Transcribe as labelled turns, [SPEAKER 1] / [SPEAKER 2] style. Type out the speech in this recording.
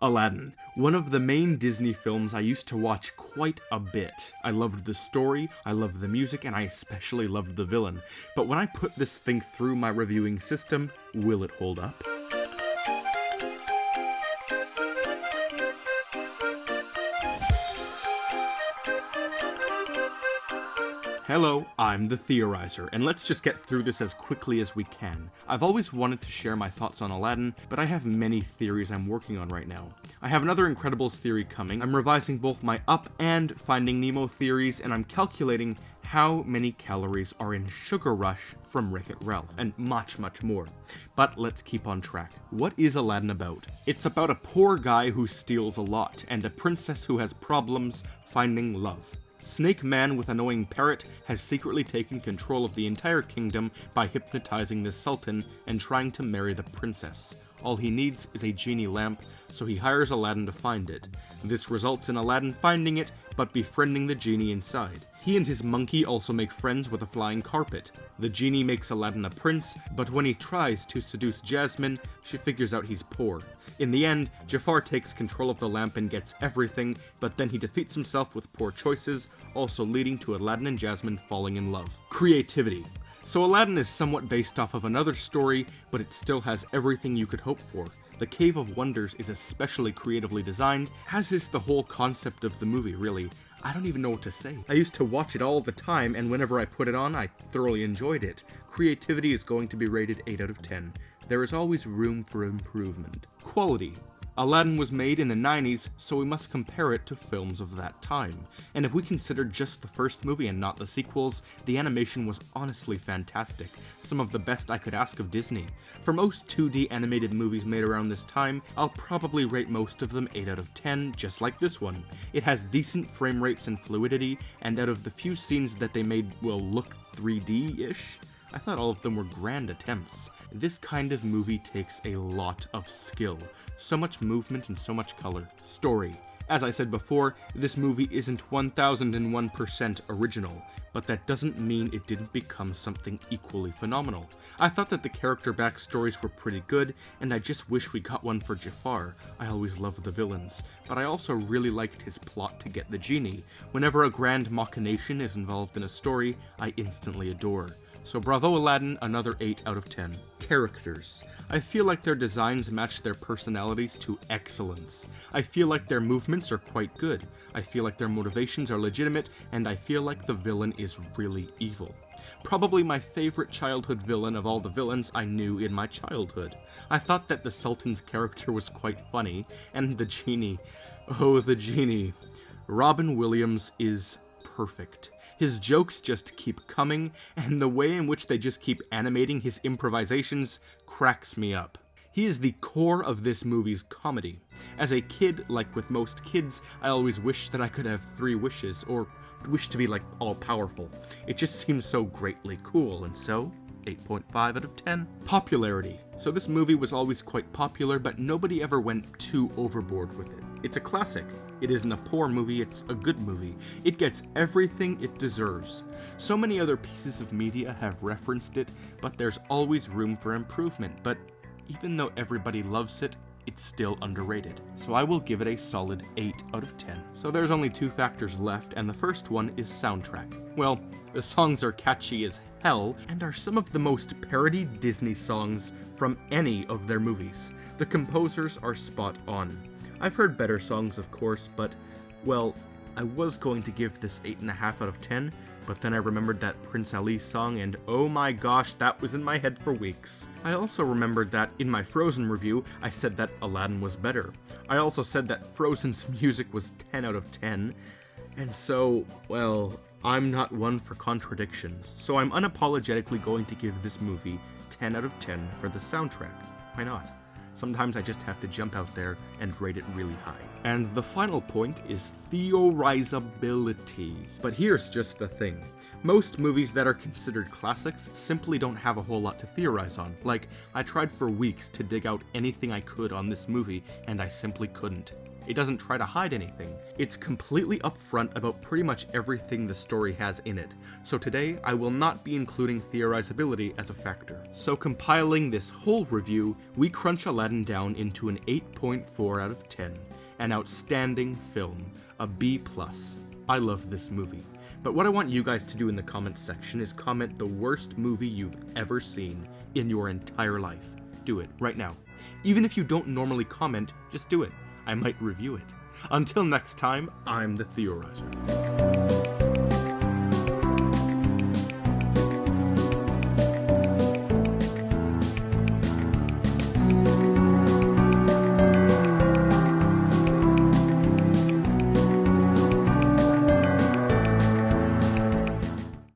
[SPEAKER 1] Aladdin, one of the main Disney films I used to watch quite a bit. I loved the story, I loved the music, and I especially loved the villain. But when I put this thing through my reviewing system, will it hold up? Hello, I'm the Theorizer, and let's just get through this as quickly as we can. I've always wanted to share my thoughts on Aladdin, but I have many theories I'm working on right now. I have another Incredibles theory coming, I'm revising both my Up and Finding Nemo theories, and I'm calculating how many calories are in Sugar Rush from Wreck-It Ralph, and much more. But let's keep on track. What is Aladdin about? It's about a poor guy who steals a lot, and a princess who has problems finding love. Snake Man with Annoying Parrot has secretly taken control of the entire kingdom by hypnotizing the Sultan and trying to marry the princess. All he needs is a genie lamp, so he hires Aladdin to find it. This results in Aladdin finding it, but befriending the genie inside. He and his monkey also make friends with a flying carpet. The genie makes Aladdin a prince, but when he tries to seduce Jasmine, she figures out he's poor. In the end, JAFAR takes control of the lamp and gets everything, but then he defeats himself with poor choices, also leading to Aladdin and Jasmine falling in love. Creativity. So Aladdin is somewhat based off of another story, but it still has everything you could hope for. The Cave of Wonders is especially creatively designed, as is the whole concept of the movie, really. I don't even know what to say. I used to watch it all the time, and whenever I put it on, I thoroughly enjoyed it. Creativity is going to be rated 8 out of 10. There is always room for improvement. Quality. Aladdin was made in the 90s, so we must compare it to films of that time. And if we consider just the first movie and not the sequels, the animation was honestly fantastic, some of the best I could ask of Disney. For most 2D animated movies made around this time, I'll probably rate most of them 8 out of 10, just like this one. It has decent frame rates and fluidity, and out of the few scenes that they made will look 3D-ish, I thought all of them were grand attempts. This kind of movie takes a lot of skill. So much movement and so much color. Story. As I said before, this movie isn't 1001% original, but that doesn't mean it didn't become something equally phenomenal. I thought that the character backstories were pretty good, and I just wish we got one for JAFAR. I always loved the villains, but I also really liked his plot to get the genie. Whenever a grand machination is involved in a story, I instantly adore. So bravo Aladdin, another 8 out of 10. Characters. I feel like their designs match their personalities to excellence. I feel like their movements are quite good. I feel like their motivations are legitimate, and I feel like the villain is really evil. Probably my favorite childhood villain of all the villains I knew in my childhood. I thought that the Sultan's character was quite funny, and the genie. Oh, the genie. Robin Williams is perfect. His jokes just keep coming, and the way in which they just keep animating his improvisations cracks me up. He is the core of this movie's comedy. As a kid, like with most kids, I always wished that I could have 3 wishes, or wish to be like all-powerful. It just seems so greatly cool, and so 8.5 out of 10. Popularity. So this movie was always quite popular, but nobody ever went too overboard with it. It's a classic. It isn't a poor movie, it's a good movie. It gets everything it deserves. So many other pieces of media have referenced it, but there's always room for improvement. But even though everybody loves it, it's still underrated. So I will give it a solid 8 out of 10. So there's only 2 factors left, and the first one is soundtrack. Well, the songs are catchy as hell, and are some of the most parodied Disney songs from any of their movies. The composers are spot on. I've heard better songs, of course, but, well, I was going to give this 8.5 out of 10, but then I remembered that Prince Ali song, and oh my gosh, that was in my head for weeks. I also remembered that in my Frozen review, I said that Aladdin was better. I also said that Frozen's music was 10 out of 10, and so, well, I'm not one for contradictions, so I'm unapologetically going to give this movie 10 out of 10 for the soundtrack. Why not? Sometimes I just have to jump out there and rate it really high. And the final point is theorizability. But here's just the thing. Most movies that are considered classics simply don't have a whole lot to theorize on. Like, I tried for weeks to dig out anything I could on this movie, and I simply couldn't. It doesn't try to hide anything. It's completely upfront about pretty much everything the story has in it, so today I will not be including theorizability as a factor. So compiling this whole review, we crunch Aladdin down into an 8.4 out of 10. An outstanding film, a B+. I love this movie. But what I want you guys to do in the comments section is comment the worst movie you've ever seen in your entire life. Do it right now. Even if you don't normally comment, just do it. I might review it. Until next time, I'm the Theorizer.